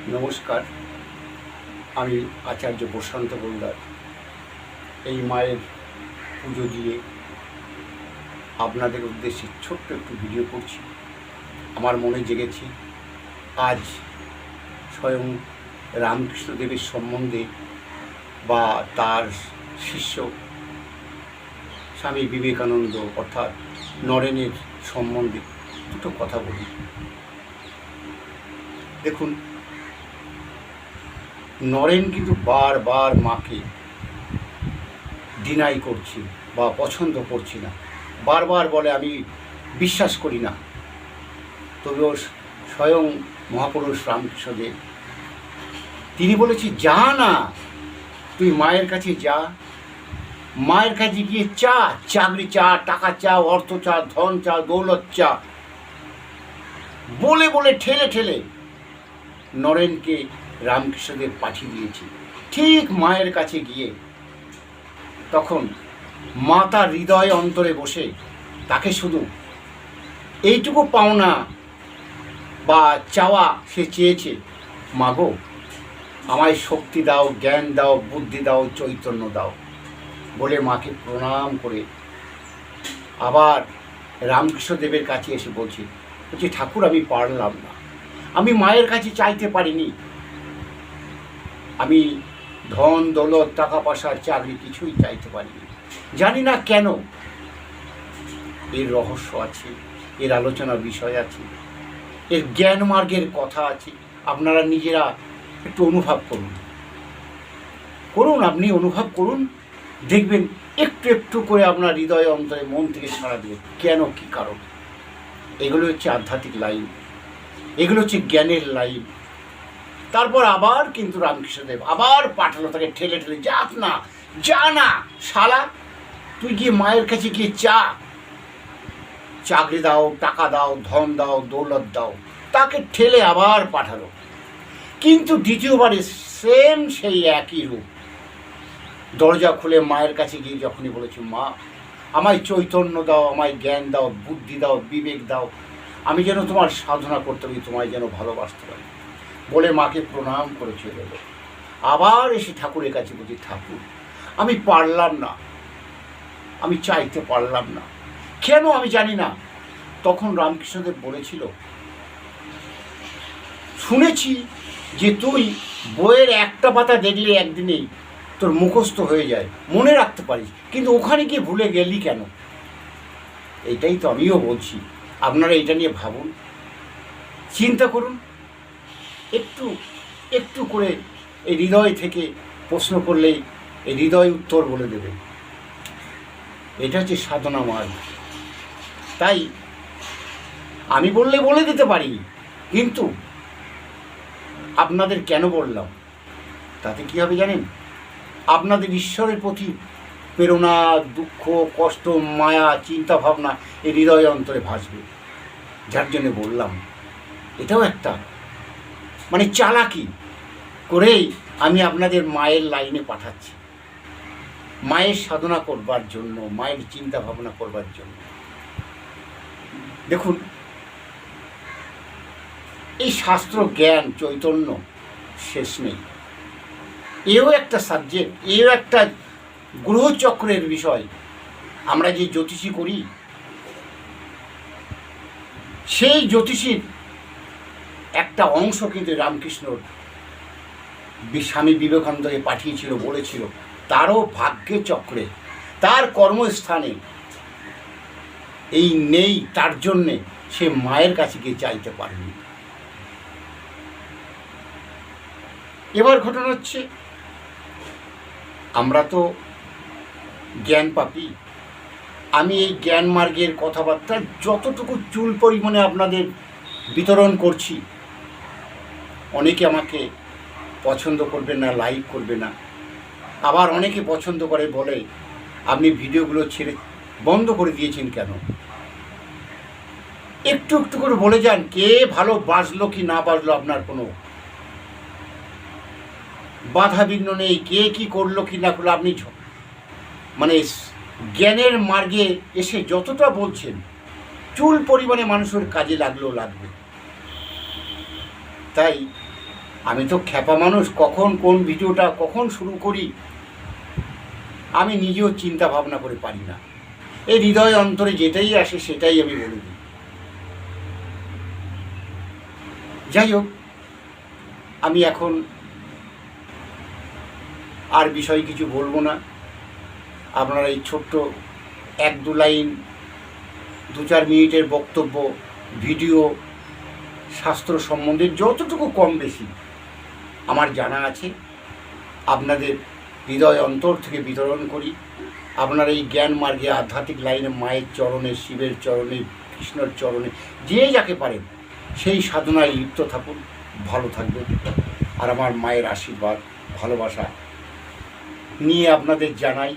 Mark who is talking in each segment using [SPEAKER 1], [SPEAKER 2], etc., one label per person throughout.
[SPEAKER 1] নমস্কার, আমি আচার্য প্রশান্ত গোলদার। এই মায়ের পুজো দিয়ে আপনাদের উদ্দেশ্যে ছোট্ট একটু ভিডিও করছি। আমার মনে জেগেছে আজ স্বয়ং রামকৃষ্ণদেবের সম্বন্ধে বা তার শিষ্য স্বামী বিবেকানন্দ অর্থাৎ নরেনের সম্বন্ধে দুটো কথা বলি। দেখুন, নরেন কিন্তু বারবার মাকে ডিনাই করছি বা পছন্দ করছি না, বারবার বলে আমি বিশ্বাস করি না। তবেও স্বয়ং মহাপুরুষ রামকৃষ্ণদেব তিনি বলেছি, যা না, তুই মায়ের কাছে যা, মায়ের কাছে গিয়ে চা, চাকরি চা, টাকা চা, অর্থ চা, ধন চা, দৌলত চা, বলে বলে ঠেলে ঠেলে নরেনকে রামকৃষ্ণদেব পাঠিয়ে দিয়েছে। ঠিক মায়ের কাছে গিয়ে তখন মা তার হৃদয় অন্তরে বসে তাকে শুধু এইটুকু পাওনা বা চাওয়া সে চেয়েছে, মাগো আমায় শক্তি দাও, জ্ঞান দাও, বুদ্ধি দাও, চৈতন্য দাও বলে মাকে প্রণাম করে আবার রামকৃষ্ণদেবের কাছে এসে বলছি ঠাকুর আমি পারলাম না, আমি মায়ের কাছে চাইতে পারিনি, আমি ধন দৌলত টাকা পয়সার চাকরি কিছুই চাইতে পারিনি, জানি না কেন। এর রহস্য আছে, এর আলোচনার বিষয় আছে, এর জ্ঞান মার্গের কথা আছে। আপনারা নিজেরা একটু অনুভব করুন, আপনি অনুভব করুন, দেখবেন একটু একটু করে আপনার হৃদয় অন্তরে মন থেকে ছাড়া দেবে কেন, কি কারণ। এগুলো হচ্ছে আধ্যাত্মিক লাইন, এগুলো হচ্ছে জ্ঞানের লাইন। তারপর আবার কিন্তু রামকৃষ্ণদেব আবার পাঠালো তাকে ঠেলে ঠেলে, যা না শালা, তুই গিয়ে মায়ের কাছে গিয়ে চাকরি দাও, টাকা দাও, ধন দাও, দৌলত দাও। তাকে ঠেলে আবার পাঠালো, কিন্তু দ্বিতীয়বারে সেম সেই একই রূপ। দরজা খুলে মায়ের কাছে গিয়ে যখনই বলেছি, মা আমায় চৈতন্য দাও, আমায় জ্ঞান দাও, বুদ্ধি দাও, বিবেক দাও, আমি যেন তোমার সাধনা করতে পারি, তোমায় যেন ভালোবাসতে পারি বলে মাকে প্রণাম করে চলে এলো। আবার এসে ঠাকুরের কাছে বলছি, ঠাকুর আমি পারলাম না, আমি চাইতে পারলাম না, কেন আমি জানি না। তখন রামকৃষ্ণদেব বলেছিল, শুনেছি যে তুই বইয়ের একটা পাতা দেখলে একদিনেই তোর মুখস্থ হয়ে যায়, মনে রাখতে পারিস, কিন্তু ওখানে গিয়ে ভুলে গেলি কেন? এটাই তো আমিও বলছি, আপনারা এটা নিয়ে ভাবুন, চিন্তা করুন, একটু একটু করে এই হৃদয় থেকে প্রশ্ন করলেই এই হৃদয় উত্তর বলে দেবে। এটা হচ্ছে সাধনা মার্গ। তাই আমি বলে দিতে পারি, কিন্তু আপনাদের কেন বললাম তাতে কী হবে জানেন? আপনাদের ঈশ্বরের প্রতি প্রেরণা, দুঃখ, কষ্ট, মায়া, চিন্তা ভাবনা এই হৃদয় অন্তরে ভাসবে, যার জন্য বললাম। এটাও একটা চালাকি করেই আমি আপনাদের মায়ের লাইনে পাঠাচ্ছি, মায়ের সাধনা করবার জন্য, মায়ের চিন্তা ভাবনা করবার জন্য। দেখুন, এই শাস্ত্র জ্ঞান চৈতন্য শেষ নেই, এও একটা সাবজেক্ট, এও একটা গ্রহচক্রের বিষয়। আমরা যে জ্যোতিষী করি, সেই জ্যোতিষীর একটা অংশ কিন্তু রামকৃষ্ণর স্বামী বিবেকানন্দকে পাঠিয়েছিল, বলেছিল তারও ভাগ্যে চক্রে, তার কর্মস্থানে এই নেই, তার জন্যে সে মায়ের কাছে গিয়ে চাইতে পারেনি। এবার ঘটনা হচ্ছে, আমরা তো জ্ঞান পাপী। আমি এই জ্ঞান মার্গের কথাবার্তা যতটুকু চুল পরিমাণে আপনাদের বিতরণ করছি, অনেকে আমাকে পছন্দ করবে না, লাইক করবে না, আবার অনেকে পছন্দ করে, বলে আপনি ভিডিওগুলো ছেড়ে বন্ধ করে দিয়েছেন কেন? একটু একটু করে বলে যান, কে ভালো বাসলো কি না বাসলো আপনার কোনো বাধা বিঘ্ন নেই, কে কি করলো কি না করলো। আপনি জ্ঞানের মার্গে এসে যতটা বলছেন, চুল পরিমাণে মানুষের কাজে লাগবে। তাই আমি তো খ্যাপা মানুষ, কখন কোন ভিডিওটা কখন শুরু করি আমি নিজেও চিন্তা ভাবনা করে পারি না। এই হৃদয় অন্তরে যেটাই আসে সেটাই আমি বলে দিই। যাই হোক, আমি এখন আর বিষয় কিছু বলবো না। আপনারা এই ছোট্ট 1-2 লাইন 2-4 মিনিটের বক্তব্য ভিডিও শাস্ত্র সম্বন্ধে যতটুকু কম বেশি আমার জানা আছে আপনাদের হৃদয় অন্তর থেকে বিতরণ করি। আপনারা এই জ্ঞান মার্গে আধ্যাত্মিক লাইনে মায়ের চরণে, শিবের চরণে, কৃষ্ণর চরণে যে যাকে পারেন সেই সাধনায় লিপ্ত থাকুন, ভালো থাকবেন। আর আমার মায়ের আশীর্বাদ ভালোবাসা নিয়ে আপনাদের জানাই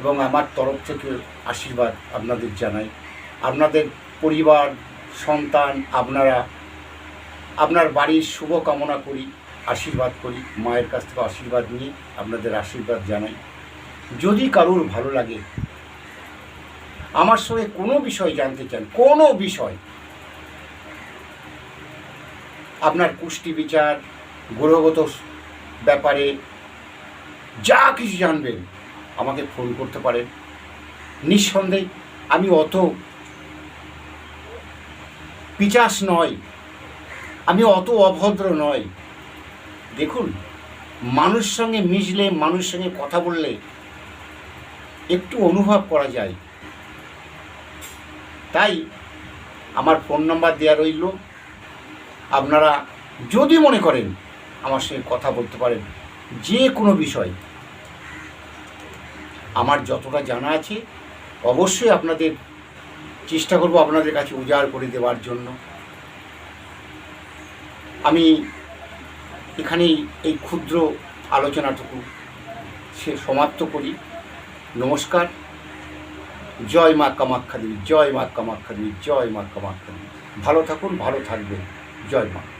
[SPEAKER 1] এবং আমার তরফ থেকে আশীর্বাদ আপনাদের জানাই। আপনাদের পরিবার, সন্তান, আপনার বাড়ির শুভ কামনা করি, আশীর্বাদ করি। মায়ের কাছ থেকে আশীর্বাদ নিয়ে আপনাদের আশীর্বাদ জানাই। যদি কারোর ভালো লাগে, আমার সঙ্গে কোনো বিষয় জানতে চান, কোনো বিষয়, আপনার কুষ্টি বিচার, গ্রহগত ব্যাপারে যা কিছু জানবেন আমাকে ফোন করতে পারেন। নিঃসন্দেহে আমি অত পিচাস নয়, আমি অত অভদ্র নয়। দেখুন, মানুষ সঙ্গে মিশলে, মানুষ সঙ্গে কথা বললে একটু অনুভব করা যায়। তাই আমার ফোন নাম্বার দেওয়া রইল। আপনারা যদি মনে করেন আমার সঙ্গে কথা বলতে পারেন যে কোনো বিষয়। আমার যতটা জানা আছে অবশ্যই আপনাদের চেষ্টা করব আপনাদের কাছে উজাড় করে দেওয়ার জন্য। আমি এখানেই এই ক্ষুদ্র আলোচনাটুকু সমাপ্ত করি। নমস্কার। জয় মা কামাখ্যা দেবী, জয় মা কামাখ্যা দেবী, জয় মা কামাখ্যা দেবী। ভালো থাকুন, ভালো থাকবেন। জয় মা।